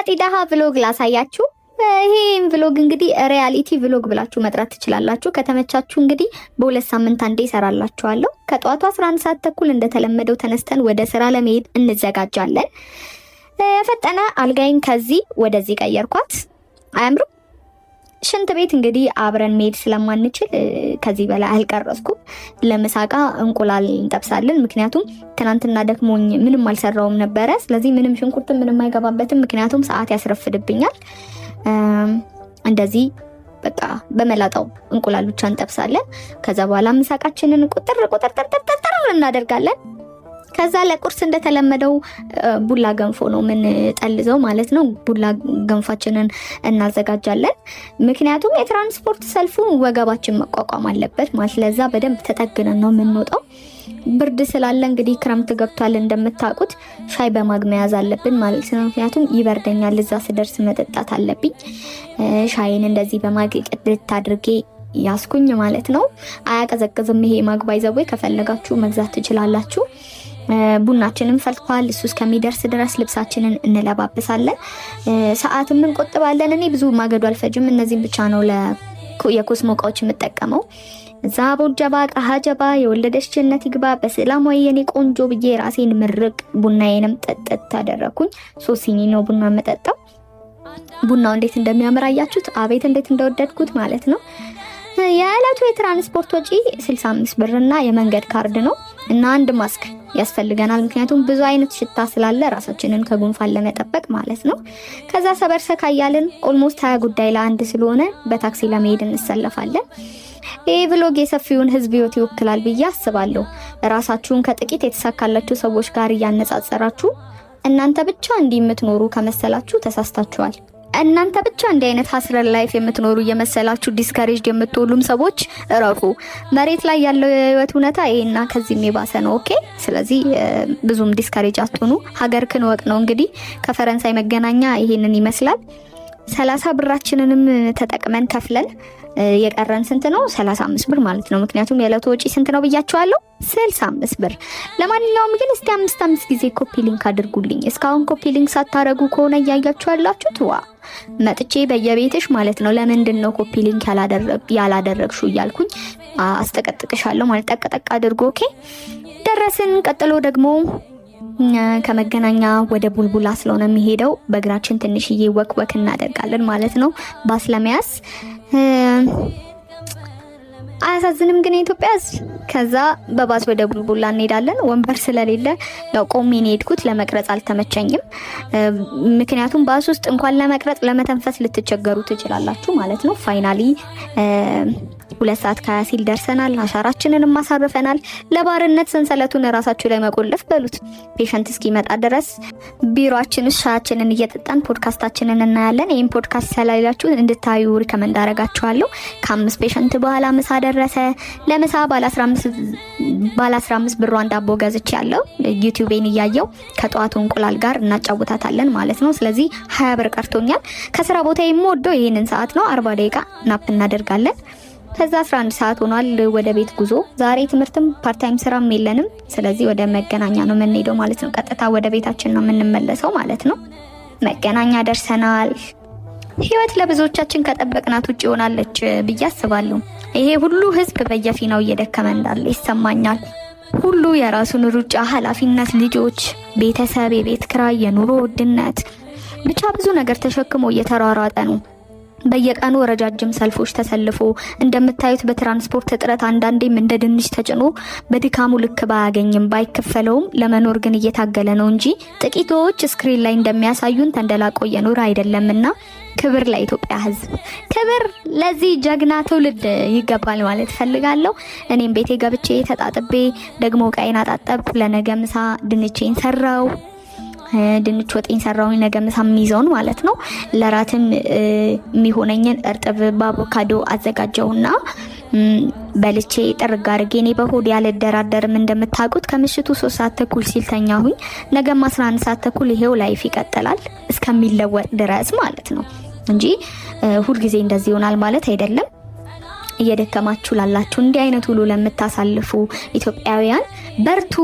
የጢዳሃ ቭሎግ ላሳያችሁ። ይሄን ቭሎግ እንግዲህ ሪያሊቲ ቭሎግ ብላችሁ መጥራት ትችላላችሁ። ከተመቻችሁ እንግዲህ በሁለት ሳምንት አንዴ እሰራላችኋለሁ። ከጧቱ 11 ሰዓት ተኩል እንደተለመደው ተነስተን ወደ ስራ ለመሄድ እንዘጋጃለን። ፈጠነ አልጋይን ከዚህ ወደዚህ ቀየርኳት። አያምሩ? ሽንት ቤት እንግዲህ አብረን መሄድ ስለማንችል ከዚህ በላይ አልቀረስኩም። ለምሳቃ እንቁላል እንጠብሳለን። ምክንያቱም ትናንትና ደክሞኝ ምንም አልሰራውም ነበረ። ስለዚህ ምንም ሽንኩርት ምንም አይገባበትም፣ ምክንያቱም ሰዓት ያስረፍድብኛል። እንደዚህ በቃ በመላጣው እንቁላል ብቻ እንጠብሳለን። ከዛ በኋላ ምሳቃችንን ቁጥር እናደርጋለን። ከዛ ለቁርስ እንደተለመደው ቡላ ገንፎ ነው ምን ጠልዘው ማለት ነው። ቡላ ገንፋችንን እናዘጋጃለን። ምክንያቱም የትራንስፖርት ሰልፉ ወገባችን መቋቋም አለበት ማለት ለዛ በደንብ ተጠግነን ነው የምንወጣው። ብርድ ስላለ እንግዲህ ክረምት ገብቷል እንደምታውቁት ሻይ በማግ መያዝ አለብን ማለት ነው። ምክንያቱም ይበርደኛል፣ እዛ ስደርስ መጠጣት አለብኝ። ሻይን እንደዚህ በማግ ቅድት አድርጌ ያስኩኝ ማለት ነው። አያቀዘቅዝም ይሄ ማግ ባይዘው፣ ከፈለጋችሁ መግዛት ትችላላችሁ። ቡናችንን ፈልቷል። እሱ እስከሚደርስ ድረስ ልብሳችንን እንለባብሳለን። ሰዓትም እንቆጥባለን። እኔ ብዙ ማገዱ አልፈጅም። እነዚህም ብቻ ነው የኮስሞ እቃዎች የምጠቀመው። ዛቦ ጀባ ቃሃጀባ የወለደች ጀነት ይግባ በሰላማዊ የኔ ቆንጆ ብዬ ራሴን ምርቅ ቡናዬንም ጠጥት ታደረኩኝ። 3 ሲኒ ነው ቡና መጠጣው። ቡናው እንዴት እንደሚያምር አያችሁት? አቤት እንዴት እንደወደድኩት ማለት ነው። የዕለቱ የትራንስፖርት ወጪ 65 ብርና የመንገድ ካርድ ነው እና አንድ ማስክ ያስፈልገናል። ምክንያቱም ብዙ አይነት ሽታ ስላለ ራሳችንን ከጉንፋን ለመጠበቅ ማለት ነው። ከዛ ሰበርሰካ ያለን ኦልሞስት 20 ጉዳይ ለአንድ ስለሆነ በታክሲ ለመሄድ እንሰለፋለን። ይህ ቭሎግ የሰፊውን ህዝብ ህይወት ይወክላል ብዬ አስባለሁ። ራሳችሁን ከጥቂት የተሳካላችሁ ሰዎች ጋር እያነጻጸራችሁ እናንተ ብቻ እንዲህ የምትኖሩ ከመሰላችሁ ተሳስታችኋል። እናንተ ብቻ እንዲህ አይነት ሀስረል ላይፍ የምትኖሩ እየመሰላችሁ ዲስካሬጅድ የምትውሉም ሰዎች እረፉ። መሬት ላይ ያለው የህይወት እውነታ ይሄና ከዚህም የባሰ ነው። ኦኬ። ስለዚህ ብዙም ዲስካሬጅ አትሆኑ። ሀገር ክንወቅ ነው እንግዲህ። ከፈረንሳይ መገናኛ ይሄንን ይመስላል። 30 ብራችንንም ተጠቅመን ከፍለን የቀረን ስንት ነው? 35 ብር ማለት ነው። ምክንያቱም የዕለቱ ወጪ ስንት ነው ብያችኋለሁ? 65 ብር። ለማንኛውም ግን እስቲ 5 ጊዜ ኮፒ ሊንክ አድርጉልኝ። እስካሁን ኮፒ ሊንክ ሳታረጉ ከሆነ እያያችሁ ያላችሁት መጥቼ በየቤትሽ ማለት ነው ለምንድን ነው ኮፒ ሊንክ ያላደረግሹ እያልኩኝ አስጠቀጥቅሻለሁ ማለት ጠቅጠቅ አድርጎ። ኦኬ ደረስን። ቀጥሎ ደግሞ ከመገናኛ ወደ ቡልቡላ ስለሆነ የሚሄደው በእግራችን ትንሽዬ ወክ እናደርጋለን ማለት ነው ባስ ለመያዝ። አያሳዝንም ግን የኢትዮጵያ ሕዝብ። ከዛ በባስ ወደ ቡልቡላ እንሄዳለን። ወንበር ስለሌለ ያው ቆሜ ነው የሄድኩት። ለመቅረጽ አልተመቸኝም። ምክንያቱም ባስ ውስጥ እንኳን ለመቅረጽ ለመተንፈስ ልትቸገሩ ትችላላችሁ ማለት ነው። ፋይናሊ 2 ሰዓት ከ20 ሲል ደርሰናል። አሻራችንንም ማሳረፈናል። ለባርነት ሰንሰለቱን ራሳችሁ ላይ መቆለፍ በሉት። ፔሸንት እስኪመጣ ድረስ ቢሮአችን ሻያችንን እየጠጣን ፖድካስታችንን እናያለን። ይሄን ፖድካስት ሰላላችሁ እንድታዩ ሪከመንድ አደርጋችኋለሁ። ከ5 ፔሸንት በኋላ ምሳ ደረሰ። ለምሳ ባለ 15 ብሯን ዳቦ ገዝቻለሁ። ዩቲዩቤን እያየው ከጧቱ እንቁላል ጋር እናጫውታታለን ማለት ነው። ስለዚህ 20 ብር ቀርቶኛል። ከስራ ቦታ የምወደው ይሄንን ሰዓት ነው። 40 ደቂቃ ናፕ እናደርጋለን። ከዛ 11 ሰዓት ሆኗል። ወደ ቤት ጉዞ። ዛሬ ትምህርትም ፓርታይም ስራም የለንም። ስለዚህ ወደ መገናኛ ነው የምንሄደው ማለት ነው። ቀጥታ ወደ ቤታችን ነው የምንመለሰው ማለት ነው። መገናኛ ደርሰናል። ህይወት ለብዙዎቻችን ከጠበቅናት ውጭ ሆናለች ብዬ አስባለሁ። ይሄ ሁሉ ህዝብ በየፊናው እየደከመ እንዳለ ይሰማኛል። ሁሉ የራሱን ሩጫ፣ ኃላፊነት፣ ልጆች፣ ቤተሰብ፣ የቤት ኪራይ፣ የኑሮ ውድነት ብቻ ብዙ ነገር ተሸክሞ እየተሯሯጠ ነው። በየቀኑ ረጃጅም ሰልፎች ተሰልፎ እንደምታዩት በትራንስፖርት እጥረት አንዳንዴም እንደ ድንች ተጭኖ በድካሙ ልክ ባያገኝም ባይከፈለውም ለመኖር ግን እየታገለ ነው እንጂ ጥቂቶች ስክሪን ላይ እንደሚያሳዩን ተንደላቆ እየኖረ አይደለምና ክብር ለኢትዮጵያ ህዝብ፣ ክብር ለዚህ ጀግና ትውልድ ይገባል ማለት ፈልጋለሁ። እኔም ቤቴ ገብቼ ተጣጥቤ ደግሞ ቃይና አጣጠብኩ። ለነገ ምሳ ድንቼን ሰራው። ድንች ወጤን ሰራውኝ ነገ ምሳ የሚይዘውን ማለት ነው። ለራትም የሚሆነኝን እርጥብ በአቮካዶ አዘጋጀውና በልቼ ጥርግ አድርጌ እኔ በሆድ ያልደራደርም። እንደምታውቁት ከምሽቱ 3 ሰዓት ተኩል ሲል ተኛሁኝ። ነገም 11 ሰዓት ተኩል ይሄው ላይፍ ይቀጥላል እስከሚለወጥ ድረስ ማለት ነው እንጂ ሁልጊዜ እንደዚህ ይሆናል ማለት አይደለም። እየደከማችሁ ላላችሁ እንዲህ አይነት ሁሉ ለምታሳልፉ ኢትዮጵያውያን በርቱ።